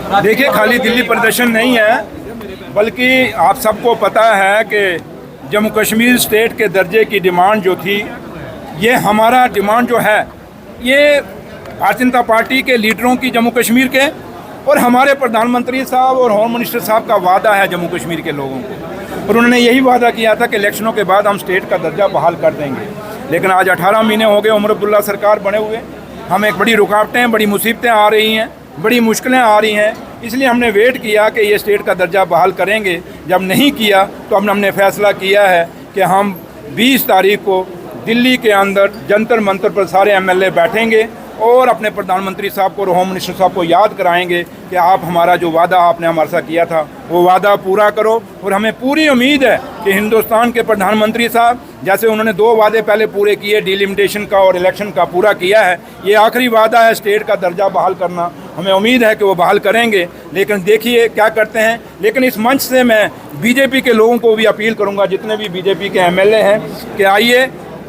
है? देखिए, खाली दिल्ली प्रदर्शन नहीं है, बल्कि आप सबको पता है कि जम्मू कश्मीर स्टेट के दर्जे की डिमांड जो थी, ये हमारा डिमांड जो है, ये भारतीय जनता पार्टी के लीडरों की जम्मू कश्मीर के और हमारे प्रधानमंत्री साहब और होम मिनिस्टर साहब का वादा है जम्मू कश्मीर के लोगों को। और उन्होंने यही वादा किया था कि इलेक्शनों के बाद हम स्टेट का दर्जा बहाल कर देंगे। लेकिन आज 18 महीने हो गए उमर अब्दुल्ला सरकार बने हुए, हमें एक बड़ी रुकावटें, बड़ी मुसीबतें आ रही हैं, बड़ी मुश्किलें आ रही हैं। इसलिए हमने वेट किया कि ये स्टेट का दर्जा बहाल करेंगे। जब नहीं किया तो हमने फैसला किया है कि हम 20 तारीख को दिल्ली के अंदर जंतर मंतर पर सारे एमएलए बैठेंगे और अपने प्रधानमंत्री साहब को और होम मिनिस्टर साहब को याद कराएंगे कि आप हमारा जो वादा आपने हमारे साथ किया था वो वादा पूरा करो। और हमें पूरी उम्मीद है कि हिंदुस्तान के प्रधानमंत्री साहब, जैसे उन्होंने 2 वादे पहले पूरे किए, डिलिमिटेशन का और इलेक्शन का पूरा किया है, ये आखिरी वादा है स्टेट का दर्जा बहाल करना। हमें उम्मीद है कि वो बहाल करेंगे। लेकिन देखिए क्या करते हैं। लेकिन इस मंच से मैं बीजेपी के लोगों को भी अपील करूँगा, जितने भी बीजेपी के एमएलए हैं, कि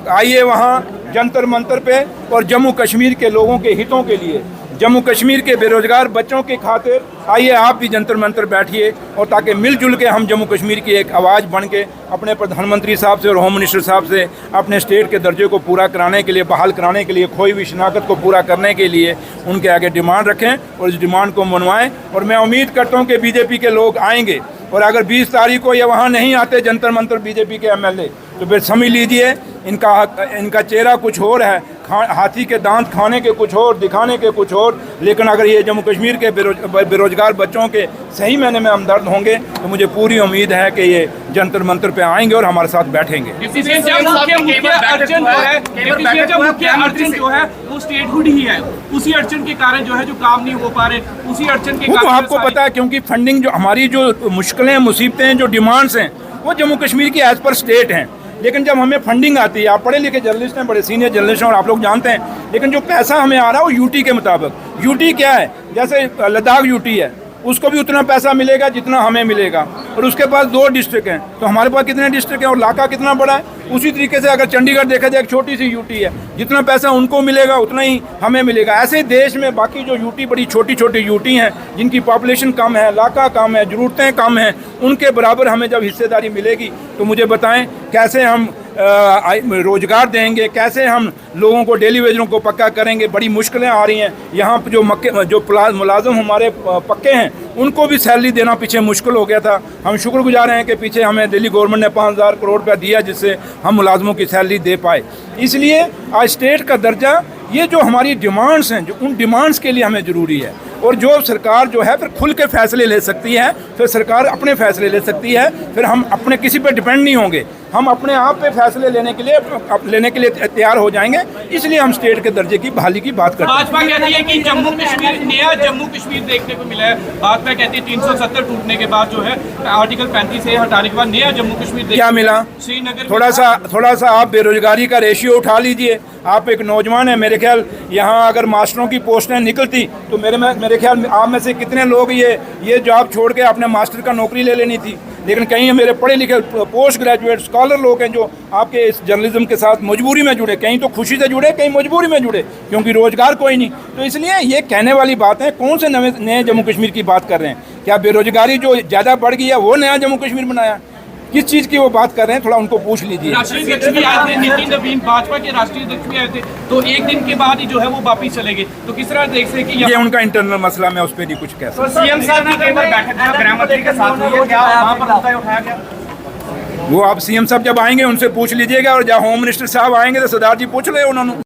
आइए वहाँ जंतर मंतर पे और जम्मू कश्मीर के लोगों के हितों के लिए, जम्मू कश्मीर के बेरोजगार बच्चों के खातिर आइए आप भी जंतर मंतर बैठिए, और ताकि मिलजुल के हम जम्मू कश्मीर की एक आवाज़ बन के अपने प्रधानमंत्री साहब से और होम मिनिस्टर साहब से अपने स्टेट के दर्जे को पूरा कराने के लिए, बहाल कराने के लिए, खोई हुई शनाख्त को पूरा करने के लिए उनके आगे डिमांड रखें और इस डिमांड को मनवाएं। और मैं उम्मीद करता हूँ कि बीजेपी के लोग आएंगे, और अगर 20 तारीख को ये वहाँ नहीं आते जंतर मंतर बीजेपी के एमएलए, तो फिर समझ लीजिए इनका चेहरा कुछ और है, हाथी के दांत खाने के कुछ और, दिखाने के कुछ और। लेकिन अगर ये जम्मू कश्मीर के बेरोजगार बच्चों के सही मायने में हमदर्द होंगे तो मुझे पूरी उम्मीद है कि ये जंतर मंतर पे आएंगे और हमारे साथ बैठेंगे। अर्चन जो है वो स्टेटहुड ही है, उसी अड़चन के कारण जो है जो काम नहीं हो पा रहे, उसी अड़चन के कारण। तो आपको पता है, क्योंकि फंडिंग, जो हमारी जो मुश्किलें, मुसीबतें, जो डिमांड्स हैं, वो जम्मू कश्मीर की एज पर स्टेट हैं। लेकिन जब हमें फंडिंग आती है, आप पढ़े लिखे जर्नलिस्ट हैं, बड़े सीनियर जर्नलिस्ट हैं और आप लोग जानते हैं, लेकिन जो पैसा हमें आ रहा है वो यूटी के मुताबिक। यूटी क्या है? जैसे लद्दाख यूटी है, उसको भी उतना पैसा मिलेगा जितना हमें मिलेगा, और उसके पास 2 डिस्ट्रिक्ट हैं, तो हमारे पास कितने डिस्ट्रिक्ट हैं और इलाका कितना बड़ा है। उसी तरीके से अगर चंडीगढ़ देखा जाए, एक छोटी सी यूटी है, जितना पैसा उनको मिलेगा उतना ही हमें मिलेगा। ऐसे ही देश में बाकी जो यूटी, बड़ी छोटी छोटी यूटी हैं, जिनकी पॉपुलेशन कम है, इलाका कम है, ज़रूरतें कम हैं, उनके बराबर हमें जब हिस्सेदारी मिलेगी तो मुझे बताएं कैसे हम रोजगार देंगे, कैसे हम लोगों को, डेली वेजरों को पक्का करेंगे। बड़ी मुश्किलें आ रही हैं। यहाँ जो मुलाजिम हमारे पक्के हैं, उनको भी सैलरी देना पीछे मुश्किल हो गया था। हम शुक्रगुजार हैं कि पीछे हमें दिल्ली गवर्नमेंट ने 5000 करोड़ रुपया दिया, जिससे हम मुलाजमों की सैलरी दे पाए। इसलिए आज स्टेट का दर्जा, ये जो हमारी डिमांड्स हैं, जो उन डिमांड्स के लिए हमें ज़रूरी है। और जो सरकार जो है फिर खुल के फैसले ले सकती है, फिर सरकार अपने फैसले ले सकती है, फिर हम अपने किसी पर डिपेंड नहीं होंगे, हम अपने आप पे फैसले लेने के लिए तैयार हो जाएंगे। इसलिए हम स्टेट के दर्जे की बहाली की बात करते हैं। भाजपा कहती है कि जम्मू कश्मीर, नया जम्मू कश्मीर देखने को मिला है। भाजपा कहती है 370 टूटने के बाद जो है आर्टिकल 35 से हटाने के बाद नया जम्मू कश्मीर क्या मिला? श्रीनगर। थोड़ा सा आप बेरोजगारी का रेशियो उठा लीजिए। आप एक नौजवान है, मेरे ख्याल यहाँ अगर मास्टरों की पोस्टें निकलती तो मेरे ख्याल आप में से कितने लोग ये जॉब छोड़ के आपने मास्टर का नौकरी ले लेनी थी। लेकिन कहीं मेरे पढ़े लिखे पोस्ट ग्रेजुएट स्कॉलर लोग हैं जो आपके इस जर्नलिज्म के साथ मजबूरी में जुड़े, कहीं तो खुशी से जुड़े, कहीं मजबूरी में जुड़े, क्योंकि रोजगार कोई नहीं। तो इसलिए ये कहने वाली बात है। कौन से नए जम्मू कश्मीर की बात कर रहे हैं? क्या बेरोजगारी जो ज़्यादा बढ़ गई है वो नया जम्मू कश्मीर बनाया? किस चीज़ की वो बात कर रहे हैं, थोड़ा उनको पूछ लीजिए। राष्ट्रीय अध्यक्ष भी आए थे, नितिन नवीन भाजपा के राष्ट्रीय अध्यक्ष भी आए थे, तो एक दिन के बाद ही जो है वो वापिस चले गए। तो किस तरह देख सकते कि ये उनका इंटरनल मसला, मैं उस पर नहीं कुछ कह सकता। सीएम साहब की कई बार बैठक गृह मंत्री के साथ हुई है, क्या वहाँ पर मुद्दा उठाया गया? वो आप सीएम साहब जब आएंगे उनसे पूछ लीजिएगा, और जब होम मिनिस्टर साहब आएंगे तो सरदार जी पूछ रहे उन्होंने।